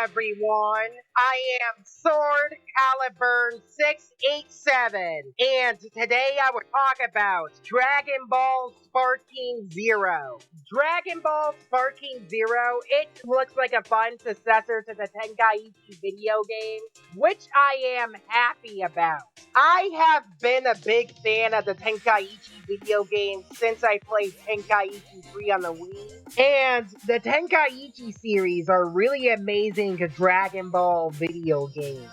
everyone. I am SwordCailiburn687, and today I will talk about DragonBall Sparking Zero. DragonBall Sparking Zero, it looks like a fun successor to the Tenkaichi video game, which I am happy about. I have been a big fan of the Tenkaichi video game since I played Tenkaichi 3 on the Wii, and the Tenkaichi series are really amazing Dragon Ball video games.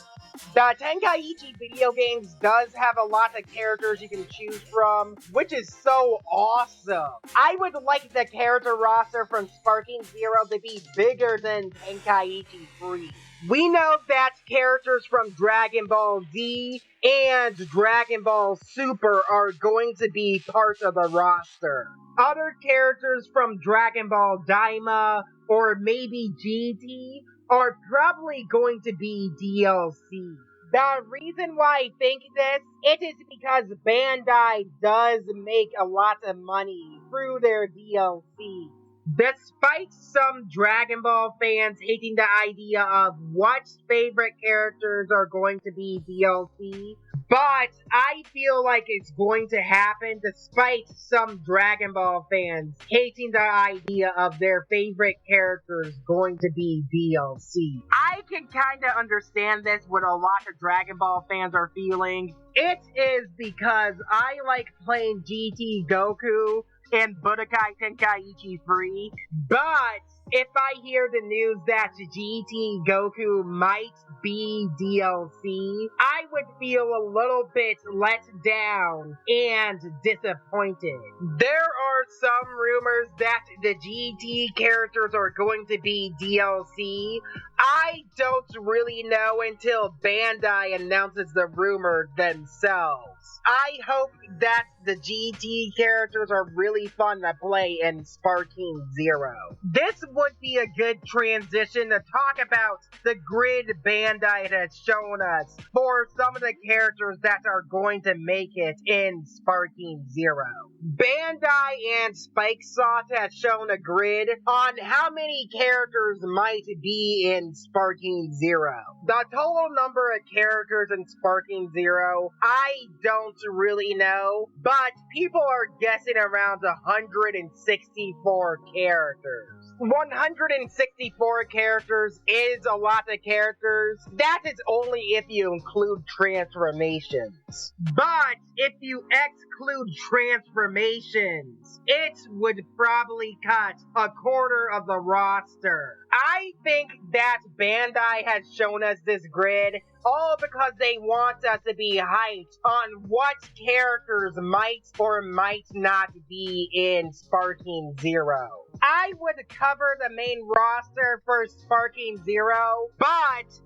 The Tenkaichi video games does have a lot of characters you can choose from, which is so awesome. I would like the character roster from Sparking Zero to be bigger than Tenkaichi 3. We know that characters from Dragon Ball Z and Dragon Ball Super are going to be part of the roster. Other characters from Dragon Ball Daima or maybe GT are probably going to be DLC. The reason why I think this, it is because Bandai does make a lot of money through their DLC. Despite some Dragon Ball fans hating the idea of what favorite characters are going to be DLC, but I feel like it's going to happen despite some Dragon Ball fans hating the idea of their favorite characters going to be DLC. I can kinda understand this what a lot of Dragon Ball fans are feeling. It is because I like playing GT Goku and Budokai Tenkaichi 3, but if I hear the news that GT Goku might be DLC, I would feel a little bit let down and disappointed. There are some rumors that the GT characters are going to be DLC. I don't really know until Bandai announces the rumor themselves. I hope that the GT characters are really fun to play in Sparking Zero. This would be a good transition to talk about the grid Bandai has shown us for some of the characters that are going to make it in Sparking Zero. Bandai and Spikesoft has shown a grid on how many characters might be in Sparking Zero. The total number of characters in Sparking Zero, I don't really know, but people are guessing around 164 characters. 164 characters is a lot of characters. That is only if you include transformations. But if you exclude transformations, it would probably cut a quarter of the roster. I think that Bandai has shown us this grid all because they want us to be hyped on what characters might or might not be in Sparking Zero. I would cover the main roster for Sparking Zero, but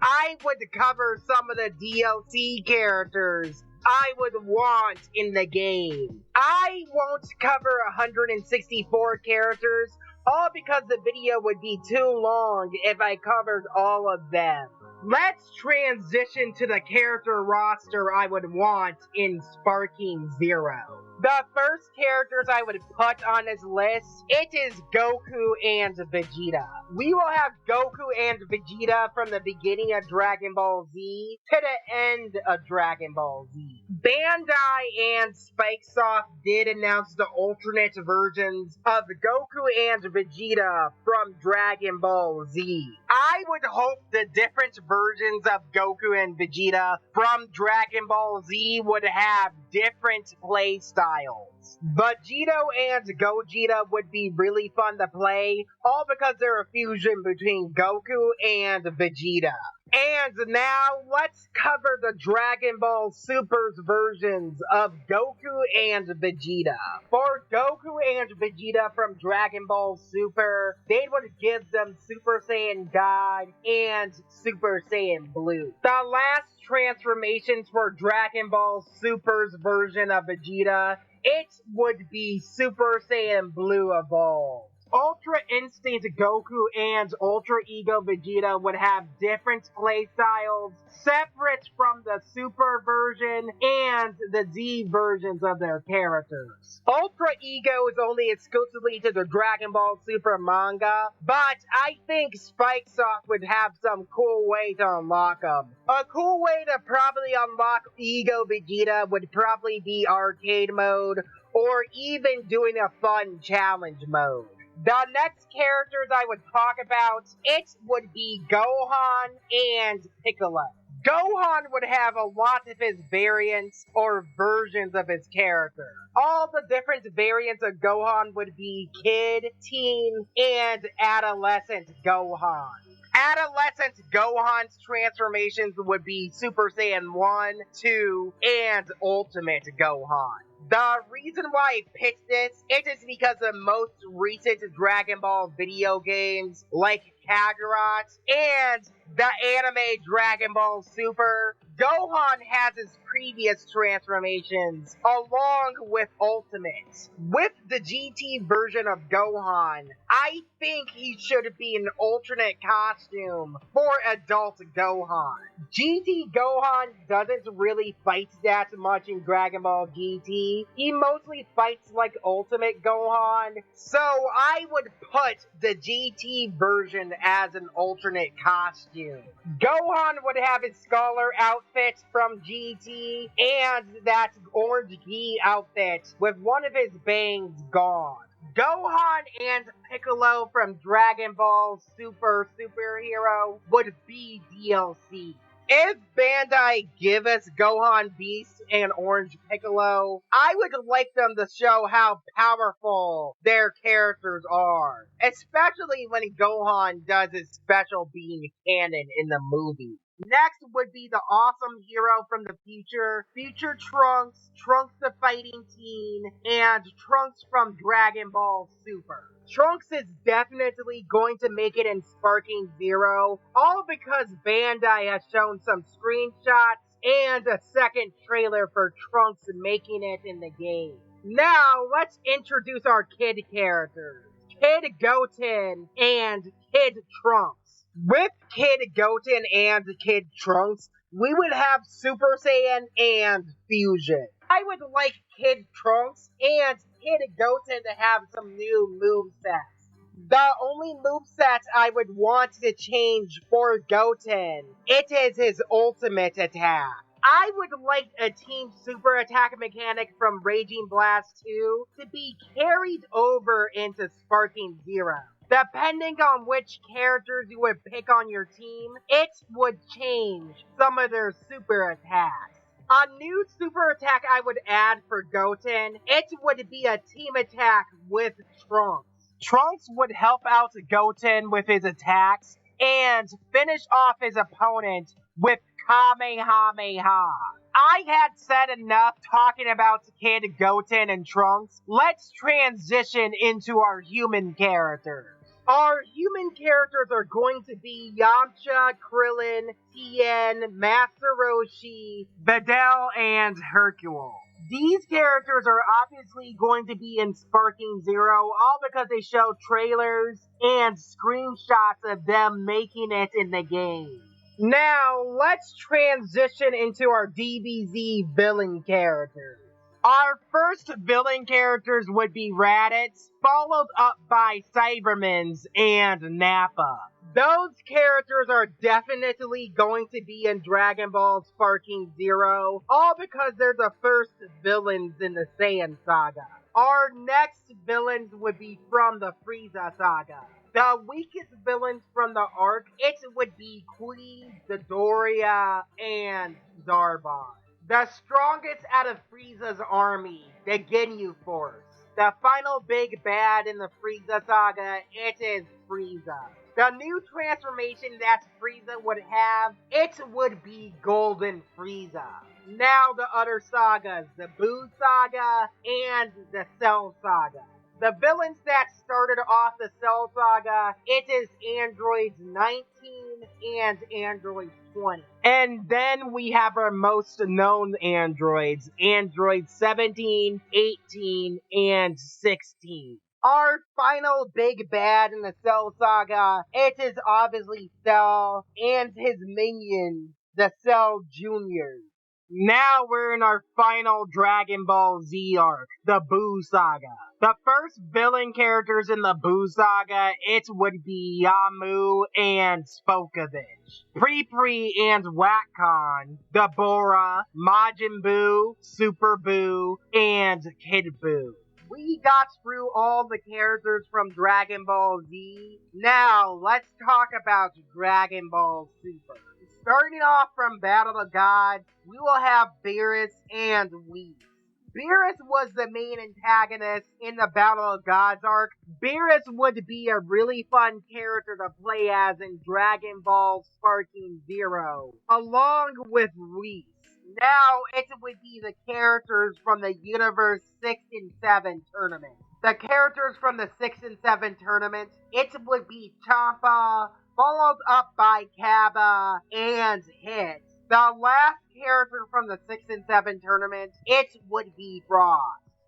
I would cover some of the DLC characters I would want in the game. I won't cover 164 characters, all because the video would be too long if I covered all of them. Let's transition to the character roster I would want in Sparking Zero. The first characters I would put on this list, it is Goku and Vegeta. We will have Goku and Vegeta from the beginning of Dragon Ball Z to the end of Dragon Ball Z. Bandai and Spikesoft did announce the alternate versions of Goku and Vegeta from Dragon Ball Z. I would hope the different versions of Goku and Vegeta from Dragon Ball Z would have different play styles. Vegito and Gogeta would be really fun to play, all because they're a fusion between Goku and Vegeta. And now, let's cover the Dragon Ball Super's versions of Goku and Vegeta. For Goku and Vegeta from Dragon Ball Super, they would give them Super Saiyan God and Super Saiyan Blue. The last transformations for Dragon Ball Super's version of Vegeta, it would be Super Saiyan Blue Evolved. Ultra Instinct Goku and Ultra Ego Vegeta would have different playstyles, separate from the Super version and the Z versions of their characters. Ultra Ego is only exclusively to the Dragon Ball Super manga, but I think Spikesoft would have some cool way to unlock them. A cool way to probably unlock Ego Vegeta would probably be arcade mode, or even doing a fun challenge mode. The next characters I would talk about, it would be Gohan and Piccolo. Gohan would have a lot of his variants or versions of his character. All the different variants of Gohan would be Kid, Teen, and Adolescent Gohan. Adolescent Gohan's transformations would be Super Saiyan 1, 2, and Ultimate Gohan. The reason why I picked this, it is because the most recent Dragon Ball video games, like Kakarot, and the anime Dragon Ball Super, Gohan has his previous transformations, along with Ultimate. With the GT version of Gohan, I think he should be an alternate costume for adult Gohan. GT Gohan doesn't really fight that much in Dragon Ball GT. He mostly fights like Ultimate Gohan, so I would put the GT version as an alternate costume. Gohan would have his scholar outfit from GT and that orange gi outfit with one of his bangs gone. Gohan and Piccolo from Dragon Ball Superhero would be DLC. If Bandai give us Gohan Beast and Orange Piccolo, I would like them to show how powerful their characters are. Especially when Gohan does his special being canon in the movie. Next would be the awesome hero from the future, Future Trunks, Trunks the Fighting Teen, and Trunks from Dragon Ball Super. Trunks is definitely going to make it in Sparking Zero, all because Bandai has shown some screenshots and a second trailer for Trunks making it in the game. Now, let's introduce our kid characters, Kid Goten and Kid Trunks. With Kid Goten and Kid Trunks, we would have Super Saiyan and Fusion. I would like Kid Trunks and Kid Goten to have some new movesets. The only moveset I would want to change for Goten, it is his ultimate attack. I would like a Team Super attack mechanic from Raging Blast 2 to be carried over into Sparking Zero. Depending on which characters you would pick on your team, it would change some of their super attacks. A new super attack I would add for Goten, it would be a team attack with Trunks. Trunks would help out Goten with his attacks and finish off his opponent with Kamehameha. I had said enough talking about Kid Goten and Trunks. Let's transition into our human characters. Our human characters are going to be Yamcha, Krillin, Tien, Master Roshi, Videl, and Hercule. These characters are obviously going to be in Sparking Zero, all because they show trailers and screenshots of them making it in the game. Now, let's transition into our DBZ villain characters. Our first villain characters would be Raditz, followed up by Cybermans and Nappa. Those characters are definitely going to be in Dragon Ball Sparking Zero, all because they're the first villains in the Saiyan saga. Our next villains would be from the Frieza saga. The weakest villains from the arc, it would be Kui, Dodoria, and Zarbon. The strongest out of Frieza's army, the Ginyu Force. The final big bad in the Frieza saga, it is Frieza. The new transformation that Frieza would have, it would be Golden Frieza. Now the other sagas, the Buu saga and the Cell saga. The villains that started off the Cell saga, it is Androids 19 and Androids 20. And then we have our most known androids, Androids 17, 18, and 16. Our final big bad in the Cell Saga, it is obviously Cell and his minions, the Cell Juniors. Now we're in our final Dragon Ball Z arc, the Buu Saga. The first villain characters in the Buu Saga, it would be Yamu and Spokovich. Pri and Wakon, the Bora, Majin Buu, Super Buu, and Kid Buu. We got through all the characters from Dragon Ball Z. Now, let's talk about Dragon Ball Super. Starting off from Battle of Gods, we will have Beerus and Whis. Beerus was the main antagonist in the Battle of Gods arc. Beerus would be a really fun character to play as in DragonBall Sparking Zero, along with Whis. Now, it would be the characters from the Universe 6 and 7 tournament. The characters from the 6 and 7 tournament, it would be Champa, followed up by Kaba, and Hit. The last character from the 6 and 7 tournament, it would be Frost.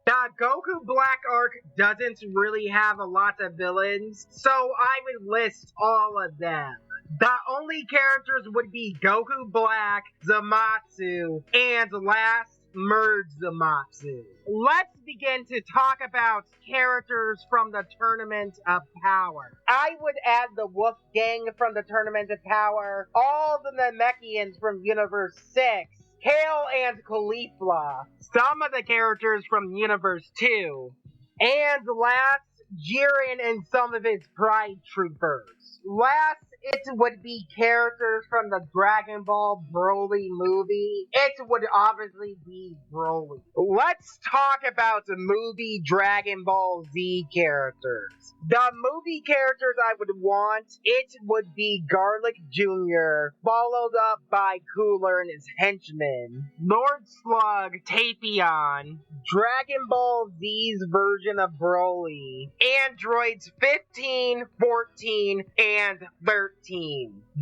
The Goku Black arc doesn't really have a lot of villains, so I would list all of them. The only characters would be Goku Black, Zamasu, and last, Merge Zamasu. Let's begin to talk about characters from the Tournament of Power. I would add the Wolf Gang from the Tournament of Power, all the Namekians from Universe 6, Kale and Caulifla, some of the characters from Universe 2, and last, Jiren and some of his Pride Troopers. Last, it would be characters from the Dragon Ball Broly movie. It would obviously be Broly. Let's talk about the movie Dragon Ball Z characters. The movie characters I would want, it would be Garlic Jr., followed up by Cooler and his henchmen, Lord Slug, Tapion, Dragon Ball Z's version of Broly, androids 15, 14, and 13.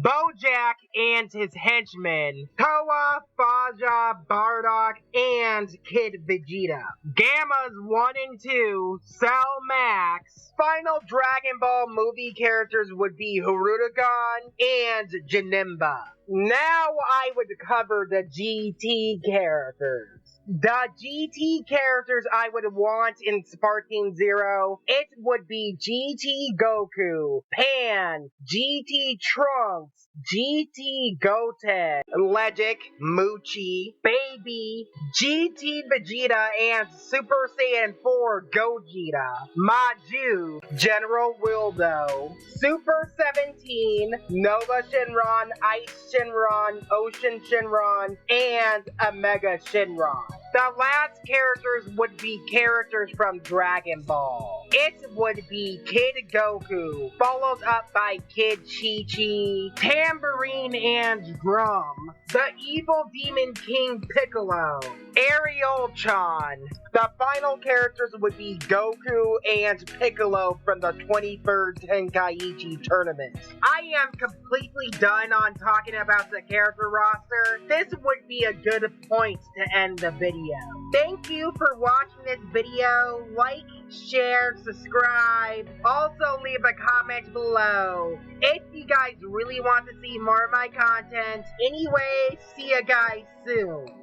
Bojack and his henchmen, Toa, Faja, Bardock, and Kid Vegeta. Gammas 1 and 2, Cell Max. Final Dragon Ball movie characters would be Hirudegarn and Janemba. Now I would cover the GT characters. The GT characters I would want in Sparking Zero, it would be GT Goku, Pan, GT Trunks, GT Goten, Legic, Muchi, Baby, GT Vegeta, and Super Saiyan 4 Gogeta, Maju, General Wildo, Super 17, Nova Shenron, Ice Shenron, Ocean Shenron, and Omega Shenron. The last characters would be characters from Dragon Ball. It would be Kid Goku, followed up by Kid Chi-Chi, Tambourine and Drum, the Evil Demon King Piccolo, Ariel-chan. The final characters would be Goku and Piccolo from the 23rd Tenkaichi tournament. I am completely done on talking about the character roster. This would be a good point to end the video. Thank you for watching this video. Like, share, subscribe. Also leave a comment below if you guys really want to see more of my content. Anyway, see you guys soon.